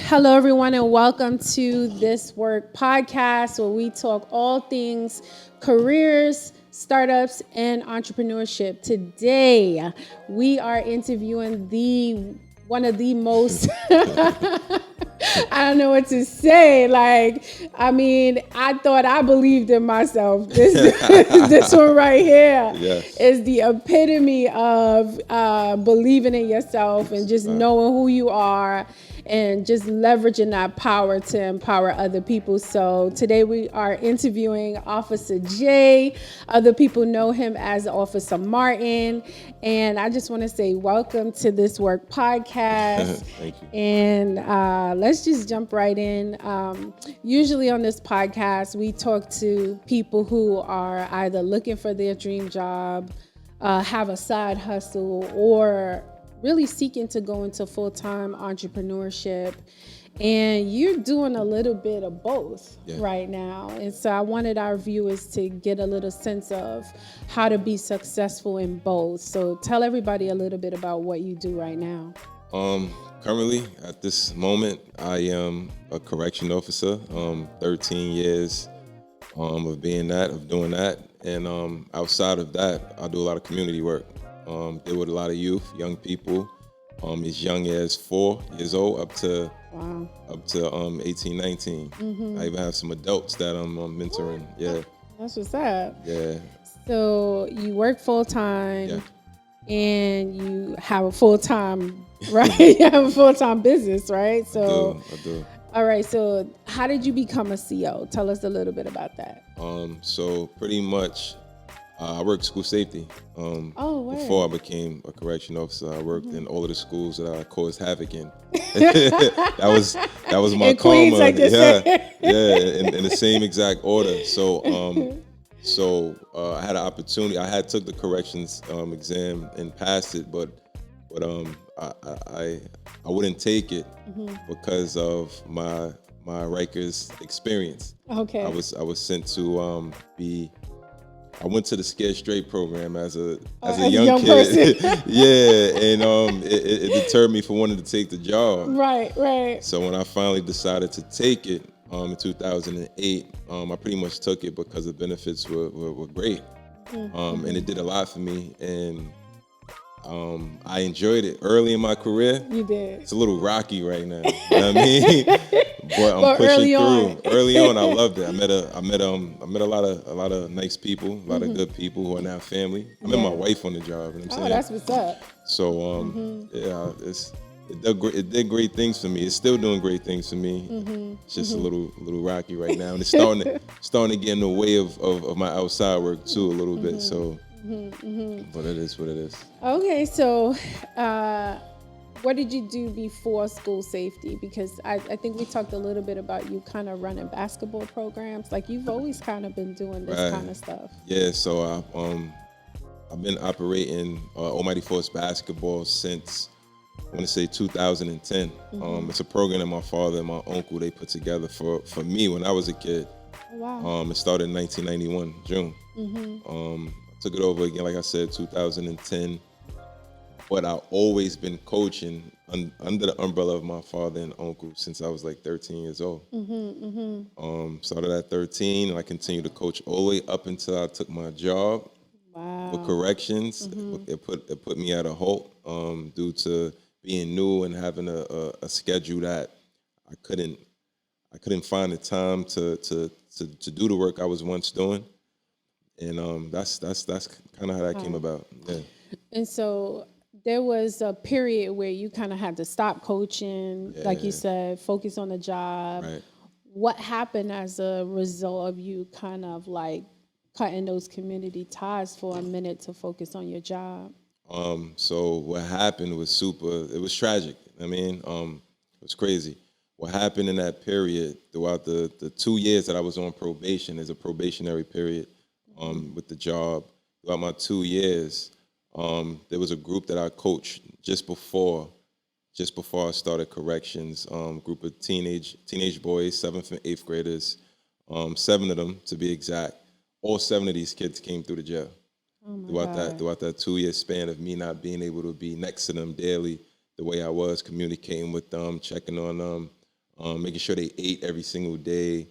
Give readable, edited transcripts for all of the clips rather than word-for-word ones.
Hello, everyone, and welcome to This Work podcast, where we talk all things careers, startups, and entrepreneurship. Today, we are interviewing one of the most I don't know what to say. I thought I believed in myself. This one right here is the epitome of believing in yourself and just knowing who you are and just leveraging that power to empower other people. So today we are interviewing Officer J. Other people know him as Officer Martin. And I just want to say welcome to This Work podcast. Thank you. And let's just jump right in. Usually on this podcast, we talk to people who are either looking for their dream job, have a side hustle, or really seeking to go into full-time entrepreneurship. And you're doing a little bit of both right now. And so I wanted our viewers to get a little sense of how to be successful in both. So tell everybody a little bit about what you do right now. Currently, at this moment, I am a correction officer. 13 years of doing that. And outside of that, I do a lot of community work. Deal with a lot of youth, young people, as young as 4 years old up to 18, 19. I even have some adults that I'm mentoring. Yeah. That's what's up. Yeah. So you work full time and you have a full time, right? You have a full time business, right? So I do. All right. So how did you become a CO? Tell us a little bit about that. So pretty much, I worked school safety. Before I became a correction officer, I worked in all of the schools that I caused havoc in. that was my in karma. Queens, like in the same exact order. So I had an opportunity. I had took the corrections exam and passed it, but I wouldn't take it because of my Rikers experience. Okay. I was sent to I went to the Scared Straight program as a young kid. And it deterred me from wanting to take the job. Right. So when I finally decided to take it in 2008, I pretty much took it because the benefits were great. And it did a lot for me. And I enjoyed it early in my career. You did. It's a little rocky right now. You know what I mean? But I'm pushing through. Early on, I loved it. I met a lot of nice people, a lot of good people who are now family. I met my wife on the job. You know what I'm saying? That's what's up. So it did great things for me. It's still doing great things for me. It's just a little rocky right now, and it's starting to get in the way of my outside work too a little bit. So, but it is what it is. Okay, so. What did you do before school safety? Because I think we talked a little bit about you kind of running basketball programs. Like you've always kind of been doing this kind of stuff. Yeah, so I've been operating Almighty Force basketball since I want to say 2010. It's a program that my father and my uncle they put together for me when I was a kid. Wow. It started in 1991 June. I took it over again, like I said, 2010. But I've always been coaching under the umbrella of my father and uncle since I was like 13 years old. Started at 13, and I continued to coach all the way up until I took my job for corrections. It put me at a halt due to being new and having a schedule that I couldn't find the time to do the work I was once doing, and that's kind of how that came about. Yeah. And so. There was a period where you kind of had to stop coaching, like you said, focus on the job. Right. What happened as a result of you kind of like cutting those community ties for a minute to focus on your job? So what happened was it was tragic. I mean, it was crazy. What happened in that period throughout the 2 years that I was on probation, is a probationary period with the job. Throughout my 2 years, there was a group that I coached just before I started corrections. Group of teenage boys, 7th and 8th graders, 7 of them to be exact. All 7 of these kids came through the jail. Throughout that 2 year span of me not being able to be next to them daily the way I was, communicating with them, checking on them, making sure they ate every single day,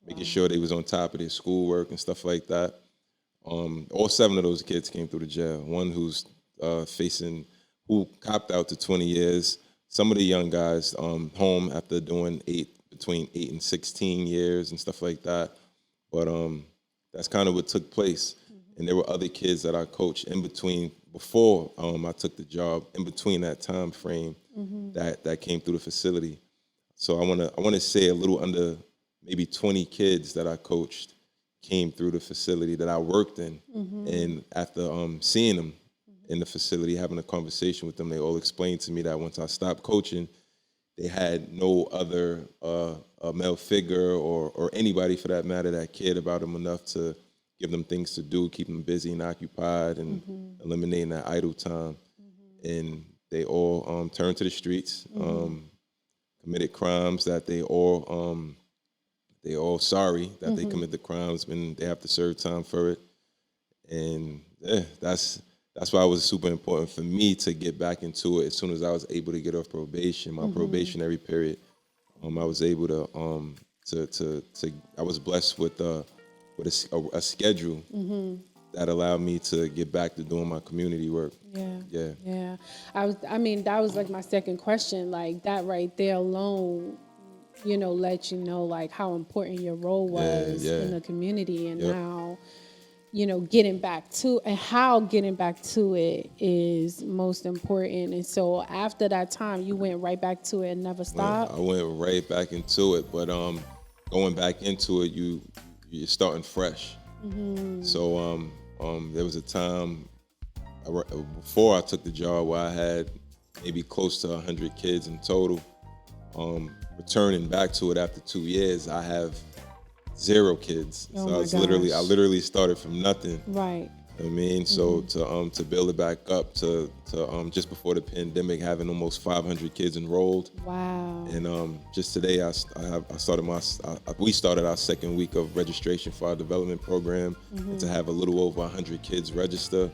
making sure they was on top of their schoolwork and stuff like that. All 7 of those kids came through the jail. One who's who copped out to 20 years. Some of the young guys home after doing between 8 and 16 years and stuff like that. But that's kind of what took place. And there were other kids that I coached in between before I took the job, in between that time frame that came through the facility. So I wanna say a little under maybe 20 kids that I coached came through the facility that I worked in. And after seeing them in the facility, having a conversation with them, they all explained to me that once I stopped coaching, they had no other male figure or anybody for that matter that cared about them enough to give them things to do, keep them busy and occupied, and eliminating that idle time. And they all turned to the streets, committed crimes that they all sorry that they commit the crimes, and they have to serve time for it. And yeah, that's why it was super important for me to get back into it as soon as I was able to get off probation, my probationary period. I was able to I was blessed with a schedule that allowed me to get back to doing my community work. Yeah. I mean, that was like my second question. Like that right there alone, let you know like how important your role was in the community, and how, getting back to it is most important. And so after that time, you went right back to it and never stopped. I went right back into it, but going back into it, you're starting fresh. So there was a time before I took the job where I had maybe close to 100 kids in total. Returning back to it after 2 years, I have 0 kids. Oh so I literally started from nothing. Right. I mean, so to build it back up to just before the pandemic, having almost 500 kids enrolled. Wow. And just today, we started our second week of registration for our development program, and to have a little over 100 kids register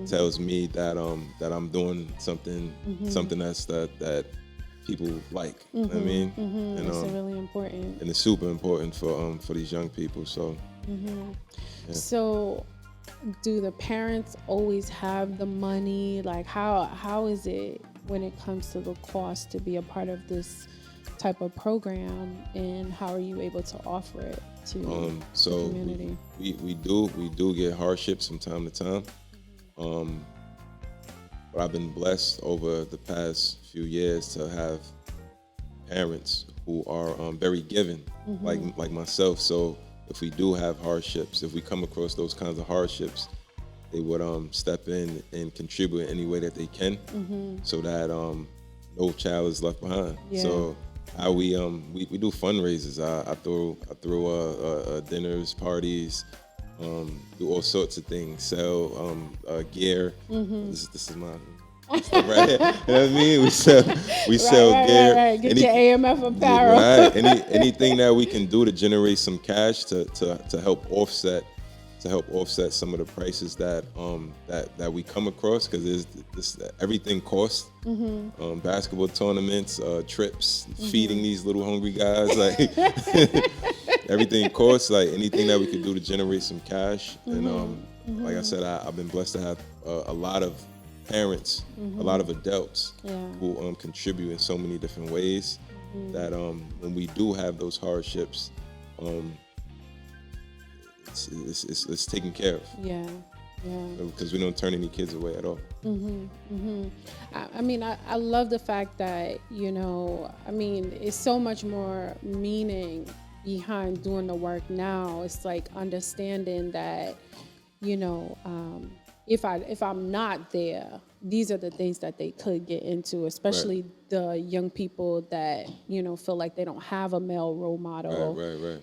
tells me that I'm doing something that people like. You know what I mean? And it's really important. And it's super important for these young people. So. So, do the parents always have the money? Like how is it when it comes to the cost to be a part of this type of program, and how are you able to offer it to the community? We do get hardships from time to time. But I've been blessed over the past few years to have parents who are very giving, like myself. So if we do have hardships, if we come across those kinds of hardships, they would step in and contribute in any way that they can, so that no child is left behind. So how we do fundraisers. I throw dinners, parties, do all sorts of things. Sell gear. This is my stuff right here. You know what I mean? We sell gear. Right. Get your AMF apparel. Right. Anything that we can do to generate some cash to help offset some of the prices that we come across, because everything costs. Basketball tournaments, trips, feeding these little hungry guys, like everything costs. Like anything that we could do to generate some cash. And like I said, I've been blessed to have a lot of parents, a lot of adults who contribute in so many different ways that when we do have those hardships, it's taken care of. Because we don't turn any kids away at all. I mean, I love the fact that, it's so much more meaning behind doing the work now. It's like understanding that, if I'm not there, these are the things that they could get into, especially the young people that, feel like they don't have a male role model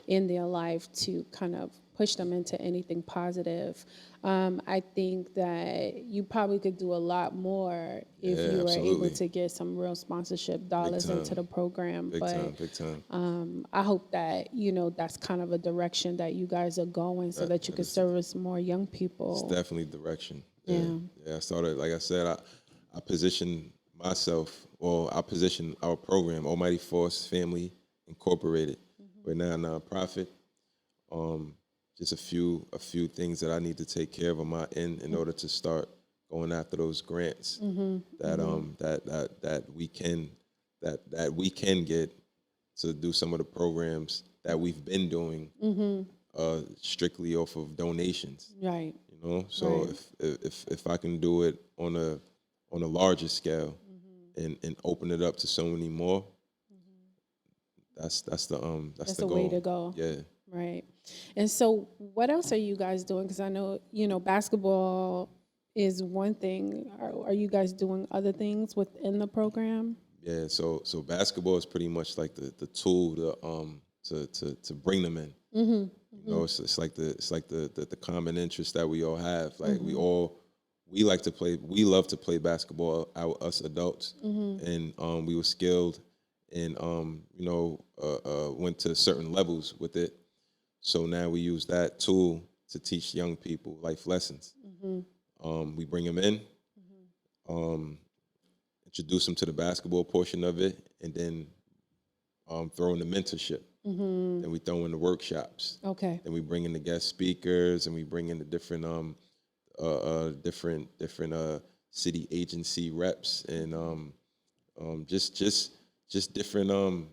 in their life to kind of push them into anything positive. I think that you probably could do a lot more if you were able to get some real sponsorship dollars into the program. Big time. I hope that, that's kind of a direction that you guys are going, so that you can service more young people. It's definitely direction. Yeah. I started, like I said, I position myself, or our position, our program, Almighty Force Family Incorporated. We're now a nonprofit. Just a few things that I need to take care of on my end in order to start going after those grants that we can get to do some of the programs that we've been doing strictly off of donations. Right. You know, so if I can do it on a larger scale and open it up to so many more, that's the goal. Way to go. Yeah. Right. And so what else are you guys doing? Because I know, basketball is one thing. Are you guys doing other things within the program? Yeah, so basketball is pretty much like the tool to bring them in. You know, it's like the common interest that we all have. Like we love to play basketball, us adults, and we were skilled and went to certain levels with it. So now we use that tool to teach young people life lessons. We bring them in, introduce them to the basketball portion of it, and then throw in the mentorship. Then we throw in the workshops. Okay. Then we bring in the guest speakers, and we bring in the different city agency reps, and just different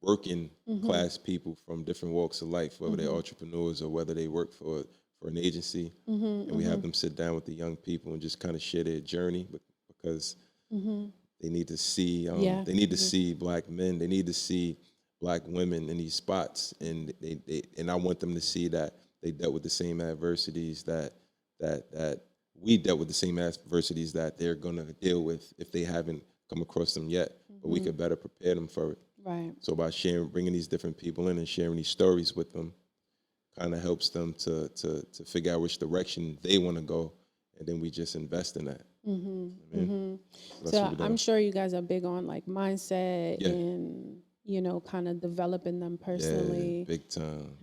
working class people from different walks of life, whether they're entrepreneurs or whether they work for an agency. And we have them sit down with the young people and just kind of share their journey, because they need to see they need to see Black men, they need to see Black women in these spots, and I want them to see that they dealt with the same adversities that we dealt with, the same adversities that they're gonna deal with if they haven't come across them yet. But we could better prepare them for it. Right. So by bringing these different people in and sharing these stories with them, kind of helps them to figure out which direction they want to go, and then we just invest in that. So I'm sure you guys are big on like mindset and kind of developing them personally. Yeah, big time.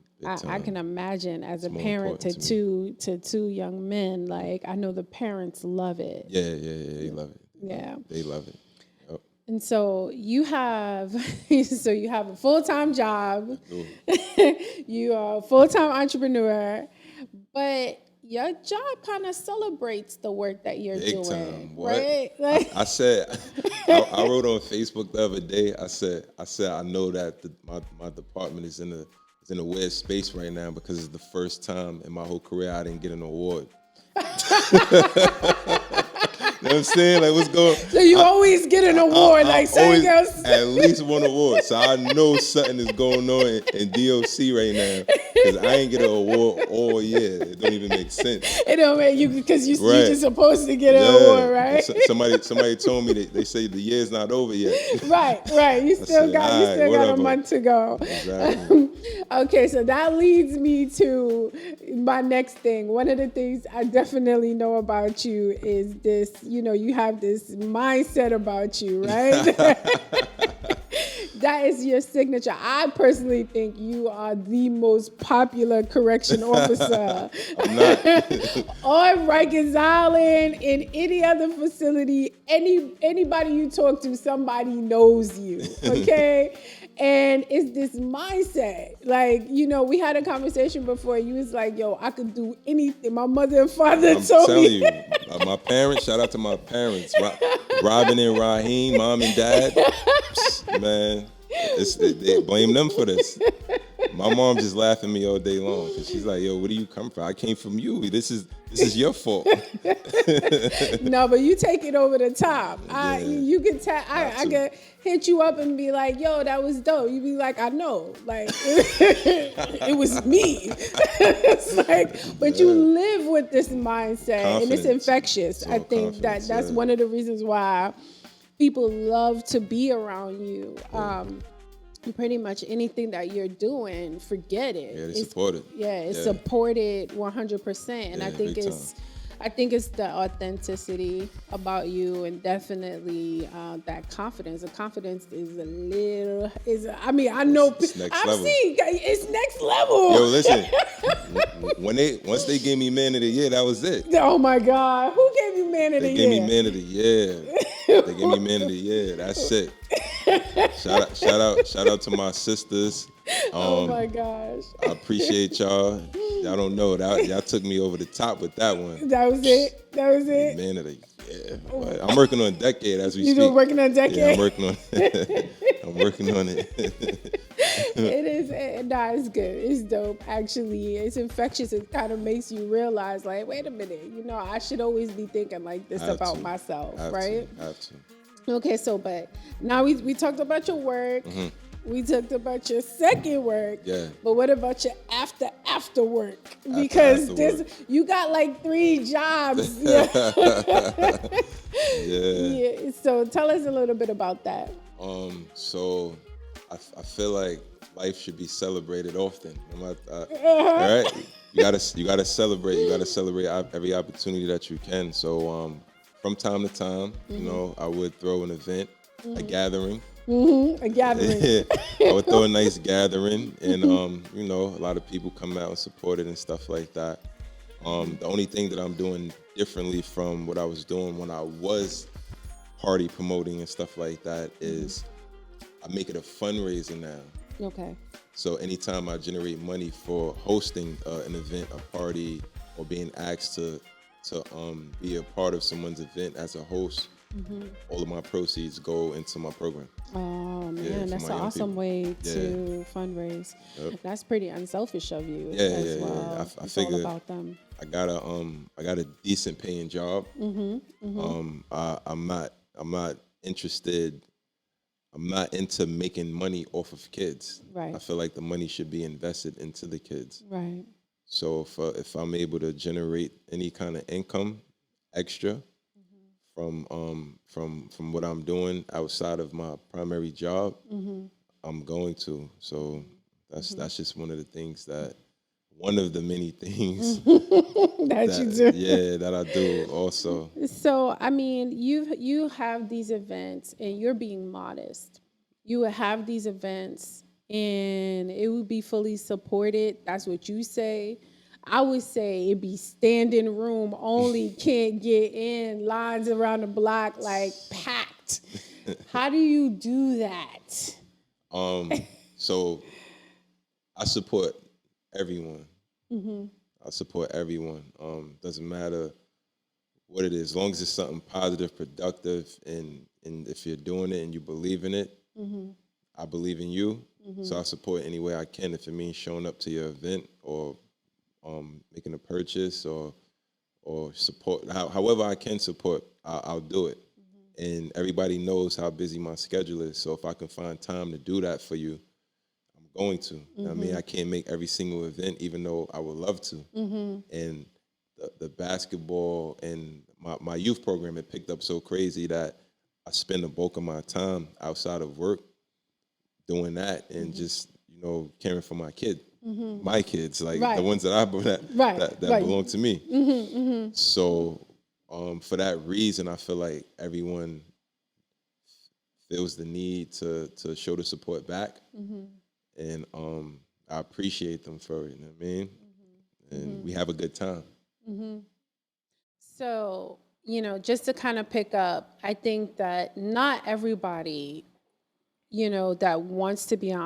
I can imagine as a parent to two young men, like I know the parents love it. Yeah, they love it. Yeah, they love it. And so you have a full-time job. You are a full-time entrepreneur, but your job kind of celebrates the work that you're big doing. Time. What? Right? I said, I wrote on Facebook the other day. I said, I know that my department is in a weird space right now, because it's the first time in my whole career I didn't get an award. You know what I'm saying? Like, what's going on? So you always get an award, like saying else? At least one award. So I know something is going on in DOC right now, because I ain't get an award all year. It don't even make sense. It don't make you, because you're just supposed to get an award, right? Somebody told me they say the year's not over yet. Right. You still got a month to go. Exactly. Okay, so that leads me to my next thing. One of the things I definitely know about you is this, you have this mindset about you, right? That is your signature. I personally think you are the most popular correction officer. I'm not. On Rikers Island, in any other facility, anybody you talk to, somebody knows you, okay? And it's this mindset. Like, we had a conversation before. You was like, yo, I could do anything. My mother and father told me. I'm telling you, my parents, shout out to my parents. Robin and Raheem, mom and dad. Man, they blame them for this. My mom just laughing at me all day long, because she's like, yo, where do you come from? I came from you. This is your fault. No, but you take it over the top. Yeah. You can I can hit you up and be like, yo, that was dope. You be like, I know. Like, it was me. It's like, but you live with this mindset, and it's infectious. I think that's one of the reasons why people love to be around you. Pretty much anything that you're doing, forget it. Yeah, they support it. Yeah, it's supported 100%. And I think it's the authenticity about you, and definitely that confidence. The confidence is I know it's next I've level. seen it's next level. Yo, listen. Once they gave me Man of the Year, that was it. Oh my God, who gave you Man of the Year? They gave me Man of the Year. They gave me Manatee. Yeah, that's it. Shout out to my sisters. Oh my gosh. I appreciate y'all. Y'all don't know that y'all took me over the top with that one. That was it. That was it. Manatee. Yeah, but I'm working on Decade as we speak. You're working on Decade? Yeah, I'm working on I'm working on it. It is, it's good. It's dope. Actually, it's infectious. It kind of makes you realize, like, wait a minute, I should always be thinking like this about myself, right? Have to. Okay, so, but now we talked about your work. Mm-hmm. We talked about your second work. Yeah. But what about your after work? Because you got like 3 jobs. Yeah. Yeah. So tell us a little bit about that. So I feel like life should be celebrated often. All right. You gotta celebrate. You gotta celebrate every opportunity that you can. So from time to time, I would throw an event, a gathering. A gathering. I would throw a nice gathering, and a lot of people come out and support it and stuff like that. The only thing that I'm doing differently from what I was doing when I was party promoting and stuff like that is I make it a fundraiser now. Okay. So anytime I generate money for hosting an event, a party, or being asked to be a part of someone's event as a host, all of my proceeds go into my program. Oh man, that's an awesome way to fundraise. Yep. That's pretty unselfish of you as well. I figure all about them. I got a decent paying job. I'm not interested. I'm not into making money off of kids. Right. I feel like the money should be invested into the kids. Right. So if I'm able to generate any kind of income extra from what I'm doing outside of my primary job, I'm going to. So that's just one of the many things that you do. Yeah, that I do also. So I mean, you have these events and you're being modest. You would have these events and it would be fully supported. That's what you say. I would say it'd be standing room only, can't get in, lines around the block like packed. How do you do that? So I support everyone. I support everyone. Doesn't matter what it is, as long as it's something positive, productive, and if you're doing it and you believe in it, I believe in you. So I support any way I can. If it means showing up to your event or making a purchase or support, however I can support, I'll do it. And everybody knows how busy my schedule is. So if I can find time to do that for you, I'm going to. I mean, I can't make every single event, even though I would love to. And the basketball and my youth program, it picked up so crazy that I spend the bulk of my time outside of work doing that and just, caring for my kid. My kids, like the ones that belong to me. So for that reason, I feel like everyone feels the need to show the support back, and I appreciate them for it. You know what I mean? And we have a good time. So just to kind of pick up, I think that not everybody that wants to be an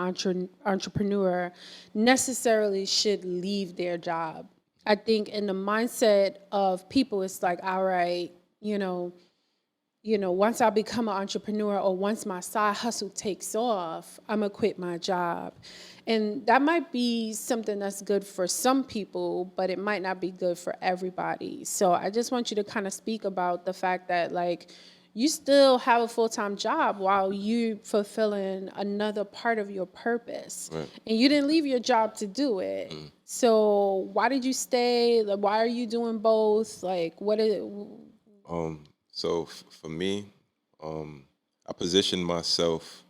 entrepreneur necessarily should leave their job. I think in the mindset of people, it's like, all right, once I become an entrepreneur or once my side hustle takes off, I'm going to quit my job. And that might be something that's good for some people, but it might not be good for everybody. So I just want you to kind of speak about the fact that, like, you still have a full-time job while you fulfilling another part of your purpose. Right. And you didn't leave your job to do it. So why did you stay? Like, why are you doing both? Like, what is it? So for me, I positioned myself.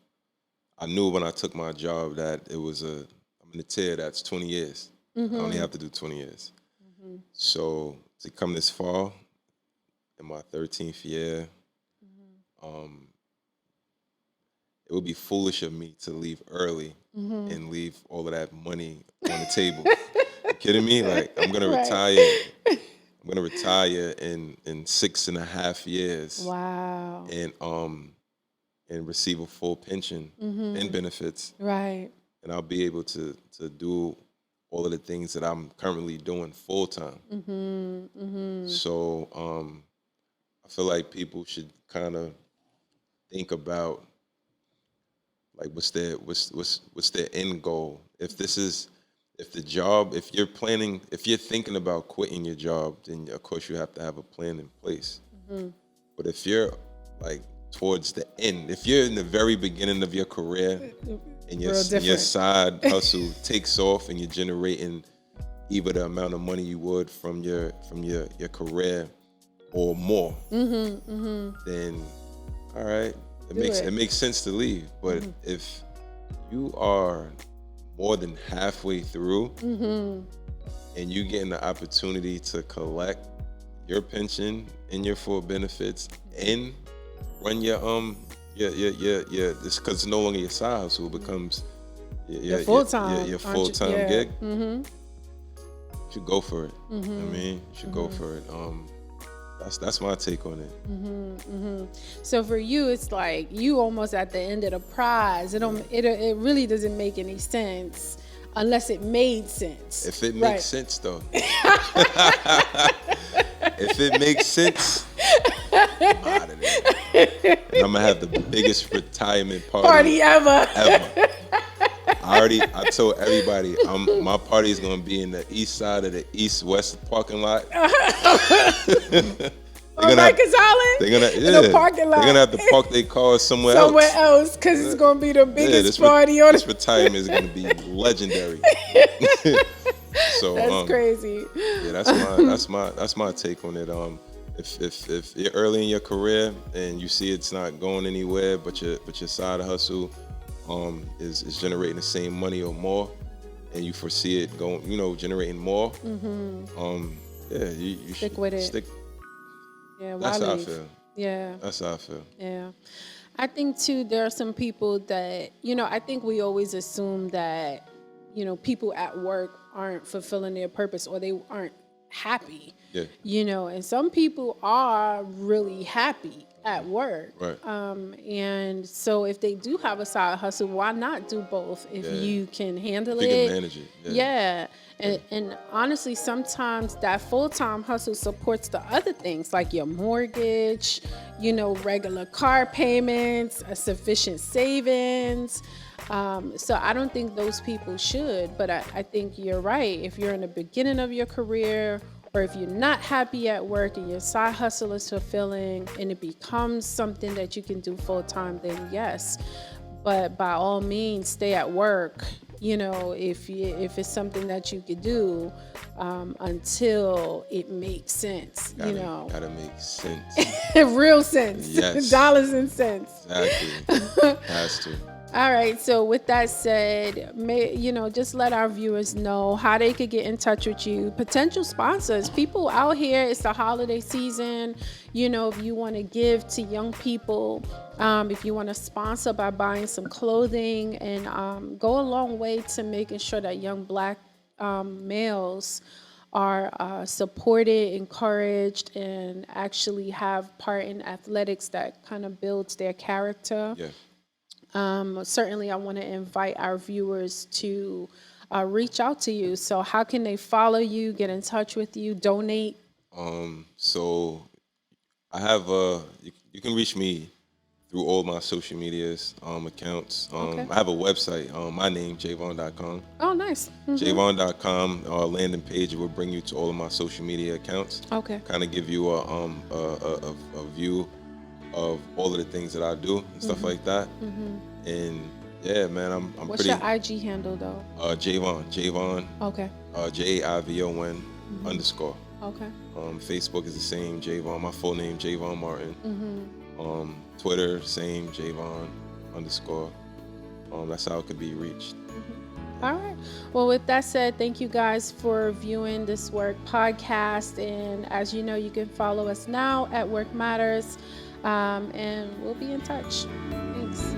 I knew when I took my job that I'm in a tier that's 20 years. I only have to do 20 years. So to come this far, in my 13th year, it would be foolish of me to leave early and leave all of that money on the table. You kidding me? Like, I'm gonna retire gonna retire in 6.5 years. Wow. And receive a full pension and benefits, Right. and I'll be able to do all of the things that I'm currently doing full time. So I feel like people should kind of think about like what's their end goal. If you're thinking about quitting your job, then of course you have to have a plan in place. But if you're like towards the end, if you're in the very beginning of your career and your side hustle takes off and you're generating either the amount of money you would from your career or more, then all right, it makes sense to leave. But if you are more than halfway through and you getting the opportunity to collect your pension and your full benefits and run your this, because it's no longer your side hustle, it becomes your full-time gig. You should go for it. I mean, you should go for it. That's my take on it. So for you, it's like you almost at the end of the prize. It really doesn't make any sense unless it made sense. If it makes sense, though. If it makes sense, I'm out of there. And I'm gonna have the biggest retirement party ever. I told everybody my party is gonna be in the east side of the east-west parking lot. They're gonna in the parking lot. They're gonna have to park their cars somewhere else because it's gonna be the biggest party on. This retirement is gonna be legendary. So that's crazy. Yeah, that's my take on it. If you're early in your career and you see it's not going anywhere, but your side hustle is generating the same money or more, and you foresee it going, generating more, you stick with it. Yeah, that's how I feel. Yeah, that's how I feel. Yeah, I think too. There are some people that I think we always assume that people at work aren't fulfilling their purpose or they aren't happy. Yeah. And some people are really happy at work. Right. And so if they do have a side hustle, why not do both if you can handle you it? You can manage it. Yeah. And honestly, sometimes that full-time hustle supports the other things like your mortgage, regular car payments, a sufficient savings. So I don't think those people should, but I think you're right. If you're in the beginning of your career or if you're not happy at work and your side hustle is fulfilling and it becomes something that you can do full time, then yes. But by all means, stay at work, if it's something that you could do until it makes sense, Gotta make sense. Real sense. Yes. Dollars and cents. Exactly. Has to. All right. So with that said, just let our viewers know how they could get in touch with you. Potential sponsors, people out here, it's the holiday season. If you want to give to young people, if you want to sponsor by buying some clothing and go a long way to making sure that young Black males are supported, encouraged, and actually have part in athletics that kind of builds their character. Yeah. Certainly, I want to invite our viewers to reach out to you. So how can they follow you, get in touch with you, donate? So I have you can reach me through all my social medias accounts. Okay. I have a website, my name, Jaivon.com. Oh, nice. Mm-hmm. Jaivon.com, landing page, it will bring you to all of my social media accounts. Okay. Kind of give you a view of all of the things that I do and stuff like that. And yeah, man, I'm What's pretty. What's your IG handle though? Jaivon. Okay. JAIVON _. Okay. Facebook is the same, Jaivon. My full name, Jaivon Martin. Twitter, same, Jaivon _. That's how it could be reached. All right. Well, with that said, thank you guys for viewing this Work podcast. And as you know, you can follow us now at Work Matters. And we'll be in touch. Thanks.